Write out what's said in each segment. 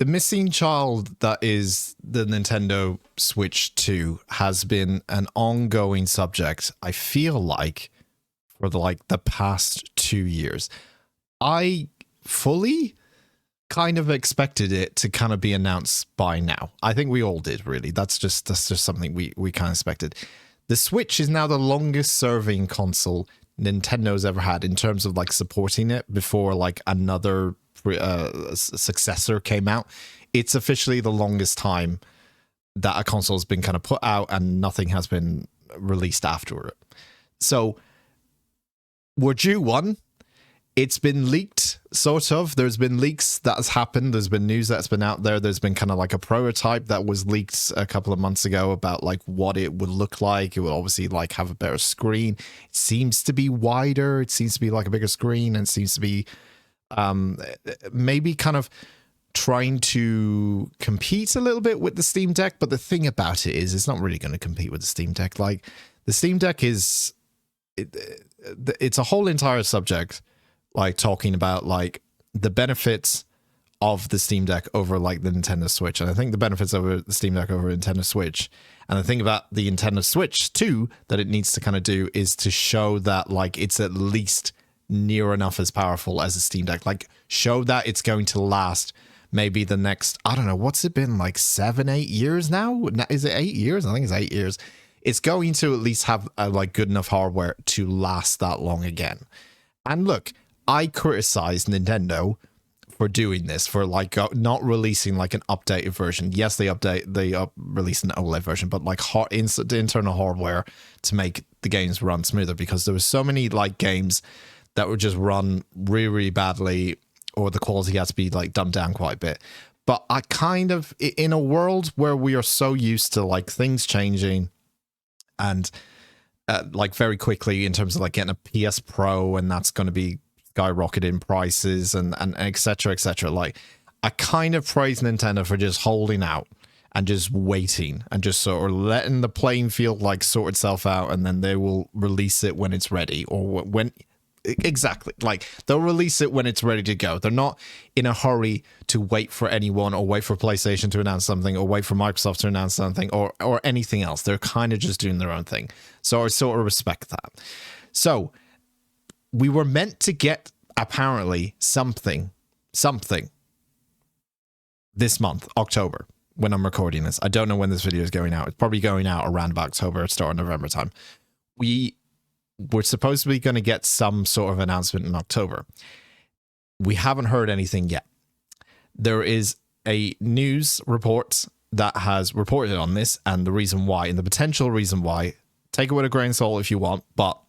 The missing child that is the Nintendo Switch 2 has been an ongoing subject, I feel like, for the past 2 years. I fully kind of expected it to kind of be announced by now. I think we all did, really. That's just something we kind of expected. The Switch is now the longest serving console Nintendo's ever had in terms of like supporting it before like another successor came out. It's officially the longest time that a console has been kind of put out and nothing has been released after it. So we're due one. It's been leaked, sort of. There's been leaks that has happened. There's been news that's been out there. There's been kind of like a prototype that was leaked a couple of months ago about like what it would look like. It will obviously like have a better screen. It seems to be wider. It seems to be like a bigger screen, and it seems to be maybe kind of trying to compete a little bit with the Steam Deck. But the thing about it is it's not really going to compete with the Steam Deck. Like the Steam Deck is, it's a whole entire subject, like talking about like the benefits of the Steam Deck over like the Nintendo Switch. And I think the benefits over the Steam Deck over Nintendo Switch, and the thing about the Nintendo Switch too that it needs to kind of do is to show that like it's at least near enough as powerful as a Steam Deck. Like show that it's going to last maybe the next, I don't know, what's it been, like 7-8 years now? Is it 8 years? I think it's 8 years. It's going to at least have like good enough hardware to last that long again. And look, I criticize Nintendo for doing this, for like not releasing like an updated version. Yes, they released an OLED version, but like the internal hardware to make the games run smoother, because there was so many like games that would just run really, really badly, or the quality had to be like dumbed down quite a bit. But I kind of, in a world where we are so used to like things changing and like very quickly in terms of like getting a PS Pro, and that's going to be skyrocketing prices and et cetera, like I kind of praise Nintendo for just holding out and just waiting and just sort of letting the playing field like sort itself out, and then they will release it when it's ready, or when exactly, like they'll release it when it's ready to go. They're not in a hurry to wait for anyone, or wait for PlayStation to announce something, or wait for Microsoft to announce something, or anything else. They're kind of just doing their own thing. So I sort of respect that. So we were meant to get apparently something this month, October, when I'm recording this. I don't know when this video is going out. It's probably going out around about October, start of November time. We're supposed to be going to get some sort of announcement in October. We haven't heard anything yet. There is a news report that has reported on this, and the reason why, and the potential reason why, take it with a grain of salt if you want, but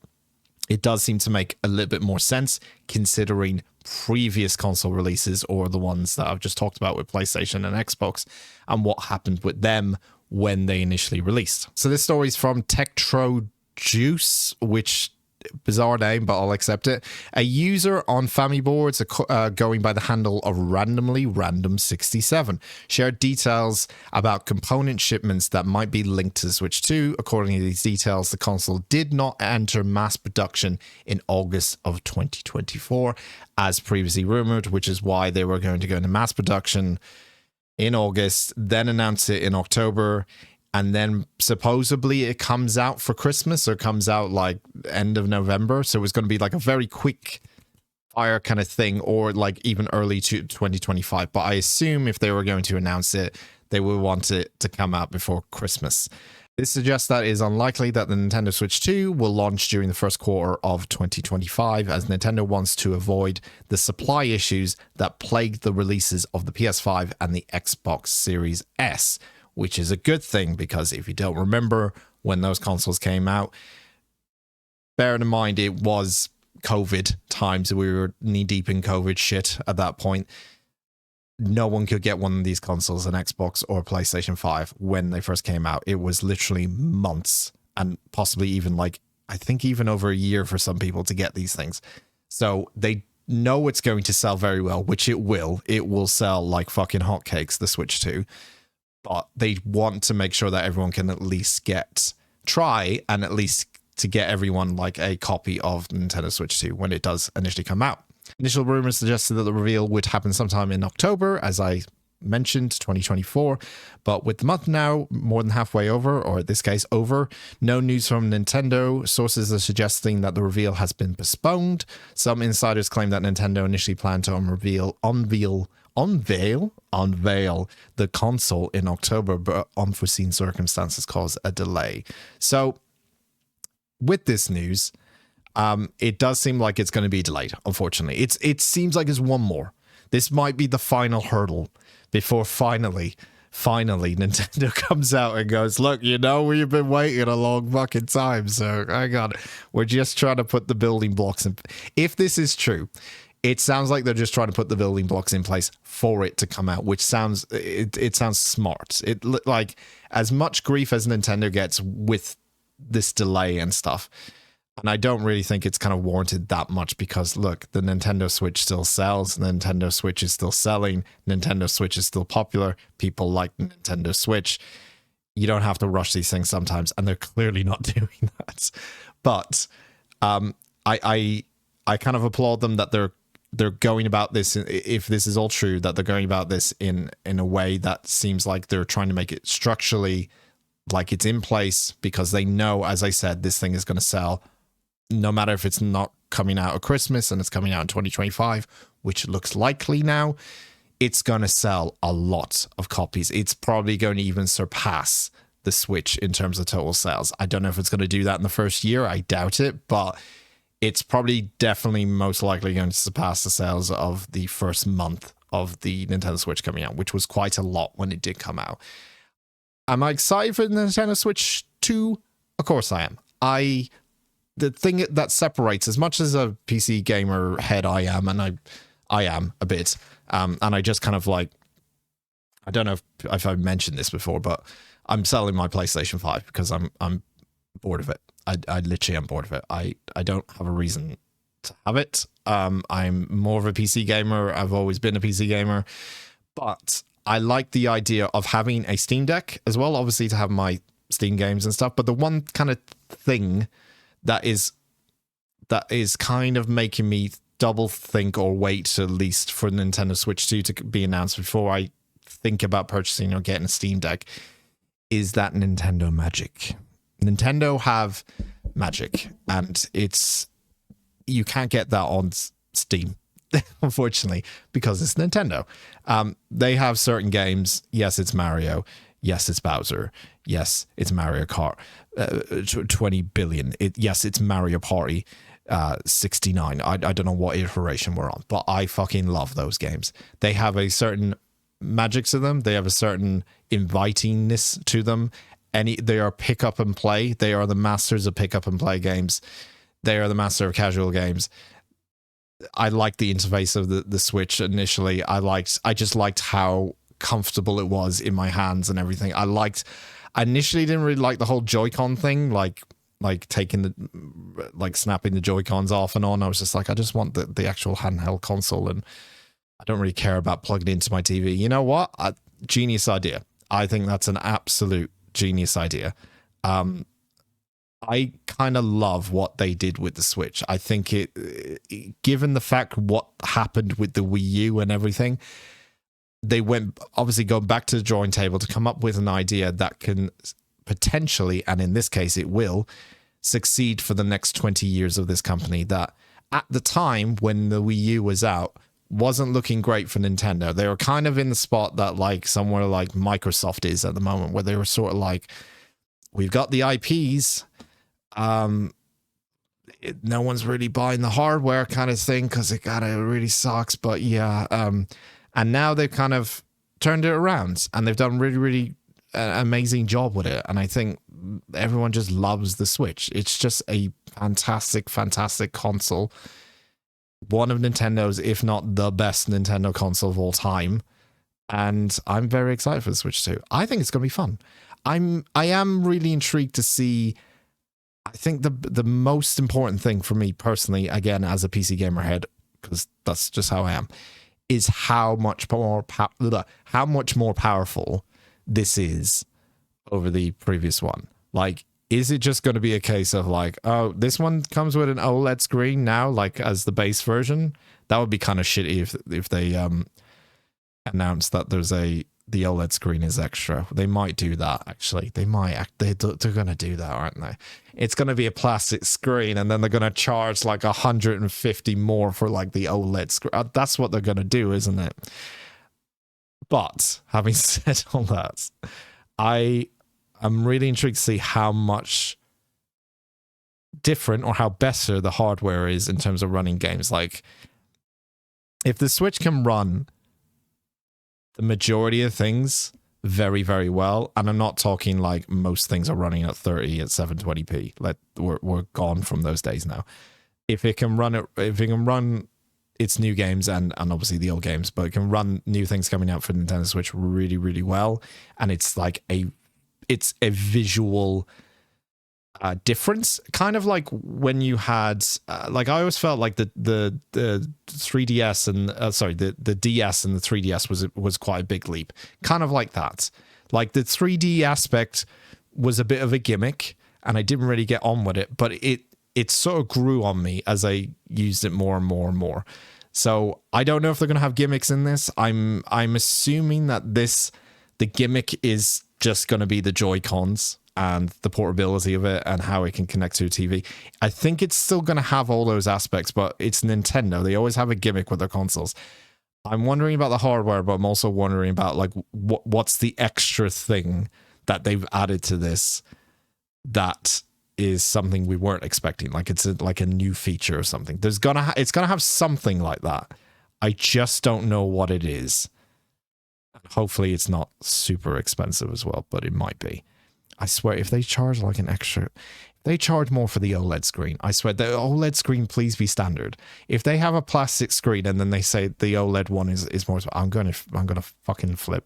it does seem to make a little bit more sense considering previous console releases, or the ones that I've just talked about with PlayStation and Xbox, and what happened with them when they initially released. So this story is from TechTroJuice, which bizarre name, but I'll accept it. A user on Family Boards going by the handle of random67 shared details about component shipments that might be linked to the Switch 2. According to these details, the console did not enter mass production in August of 2024 as previously rumored, which is why they were going to go into mass production in August, then announce it in October, and then supposedly it comes out for Christmas, or comes out like end of November. So it was going to be like a very quick fire kind of thing, or like even early to 2025. But I assume if they were going to announce it, they would want it to come out before Christmas. This suggests that it is unlikely that the Nintendo Switch 2 will launch during the first quarter of 2025, as Nintendo wants to avoid the supply issues that plagued the releases of the PS5 and the Xbox Series S, which is a good thing, because if you don't remember when those consoles came out, bear in mind it was COVID times. We were knee deep in COVID shit at that point. No one could get one of these consoles, an Xbox or PlayStation 5, when they first came out. It was literally months, and possibly even like, I think even over a year for some people to get these things. So they know it's going to sell very well, which it will. It will sell like fucking hotcakes, the Switch 2. But they want to make sure that everyone can at least try and at least to get everyone like a copy of Nintendo Switch 2 when it does initially come out. Initial rumors suggested that the reveal would happen sometime in October, as I mentioned 2024, but with the month now more than halfway over, or in this case over, no news from Nintendo. Sources are suggesting that the reveal has been postponed. Some insiders claim that Nintendo initially planned to unveil the console in October, but unforeseen circumstances caused a delay. So with this news, it does seem like it's going to be delayed, unfortunately. It seems like it's one more. This might be the final hurdle before finally Nintendo comes out and goes, look, we've been waiting a long fucking time, so hang on. We're just trying to put the building blocks in. If this is true, it sounds like they're just trying to put the building blocks in place for it to come out, which sounds, it sounds smart. It like, as much grief as Nintendo gets with this delay and stuff, and I don't really think it's kind of warranted that much, because look, the Nintendo Switch still sells. The Nintendo Switch is still selling. Nintendo Switch is still popular. People like Nintendo Switch. You don't have to rush these things sometimes, and they're clearly not doing that. But I kind of applaud them that they're going about this, if this is all true, that they're going about this in a way that seems like they're trying to make it structurally like it's in place, because they know, as I said, this thing is going to sell. No matter if it's not coming out at Christmas and it's coming out in 2025, which looks likely now, it's going to sell a lot of copies. It's probably going to even surpass the Switch in terms of total sales. I don't know if it's going to do that in the first year. I doubt it, but it's probably definitely most likely going to surpass the sales of the first month of the Nintendo Switch coming out, which was quite a lot when it did come out. Am I excited for the Nintendo Switch 2? Of course I am. The thing that separates, as much as a PC gamer head I am, and I am a bit, and I just kind of like, I don't know if I've mentioned this before, but I'm selling my PlayStation 5 because I'm bored of it. I literally am bored of it. I don't have a reason to have it. I'm more of a PC gamer. I've always been a PC gamer, but I like the idea of having a Steam Deck as well, obviously, to have my Steam games and stuff. But the one kind of thing that is kind of making me double think or wait at least for Nintendo Switch 2 to be announced before I think about purchasing or getting a Steam Deck is that Nintendo magic. Nintendo have magic, and you can't get that on Steam, unfortunately, because it's Nintendo. They have certain games. Yes, it's Mario. Yes, it's Bowser. Yes, it's Mario Kart 20 billion. Yes, it's Mario Party 69. I don't know what iteration we're on, but I fucking love those games. They have a certain magic to them. They have a certain invitingness to them. They are pick up and play. They are the masters of pick up and play games. They are the master of casual games. I liked the interface of the Switch initially. I just liked how comfortable it was in my hands and everything. I initially didn't really like the whole Joy-Con thing, like taking snapping the Joy-Cons off and on. I was just like, I just want the actual handheld console, and I don't really care about plugging it into my TV. You know what? Genius idea. I think that's an absolute genius idea. I kind of love what they did with the Switch. I think given the fact what happened with the Wii U and everything, they went, obviously, going back to the drawing table to come up with an idea that can potentially, and in this case it will, succeed for the next 20 years of this company, that at the time when the Wii U was out wasn't looking great for Nintendo. They were kind of in the spot that like somewhere like Microsoft is at the moment, where they were sort of like, we've got the IPs, no one's really buying the hardware kind of thing because it kind of really sucks, but yeah, and now they've kind of turned it around, and they've done really, really amazing job with it. And I think everyone just loves the Switch. It's just a fantastic, fantastic console. One of Nintendo's, if not the best Nintendo console of all time. And I'm very excited for the Switch 2. I think it's going to be fun. I am really intrigued to see. I think the most important thing for me personally, again, as a PC gamer head, because that's just how I am, is how much more powerful this is over the previous one. Like, is it just going to be a case of like, oh, this one comes with an OLED screen now, like as the base version? That would be kind of shitty if they announce that the OLED screen is extra. They might do that, actually. They're going to do that, aren't they? It's going to be a plastic screen, and then they're going to charge like 150 more for like the OLED screen. That's what they're going to do, isn't it? But having said all that, I'm really intrigued to see how much different or how better the hardware is in terms of running games. Like, if the Switch can run the majority of things very, very well, and I'm not talking like most things are running at 30 at 720p. Like, we're gone from those days now. If it can run its new games and obviously the old games, but it can run new things coming out for Nintendo Switch really, really well, and it's like it's a visual difference, kind of like when you had like, I always felt like the 3DS and the DS and the 3DS was quite a big leap, kind of like that. Like, the 3D aspect was a bit of a gimmick and I didn't really get on with it, but it sort of grew on me as I used it more and more and more. So I don't know if they're going to have gimmicks in this. I'm assuming that the gimmick is just going to be the Joy-Cons and the portability of it and how it can connect to a TV. I think it's still going to have all those aspects, but it's Nintendo. They always have a gimmick with their consoles. I'm wondering about the hardware, but I'm also wondering about like what's the extra thing that they've added to this that is something we weren't expecting. Like, it's like a new feature or something. It's gonna have something like that. I just don't know what it is. Hopefully it's not super expensive as well, but it might be. I swear, if they charge like they charge more for the OLED screen. I swear, the OLED screen, please be standard. If they have a plastic screen and then they say the OLED one is more, I'm gonna fucking flip.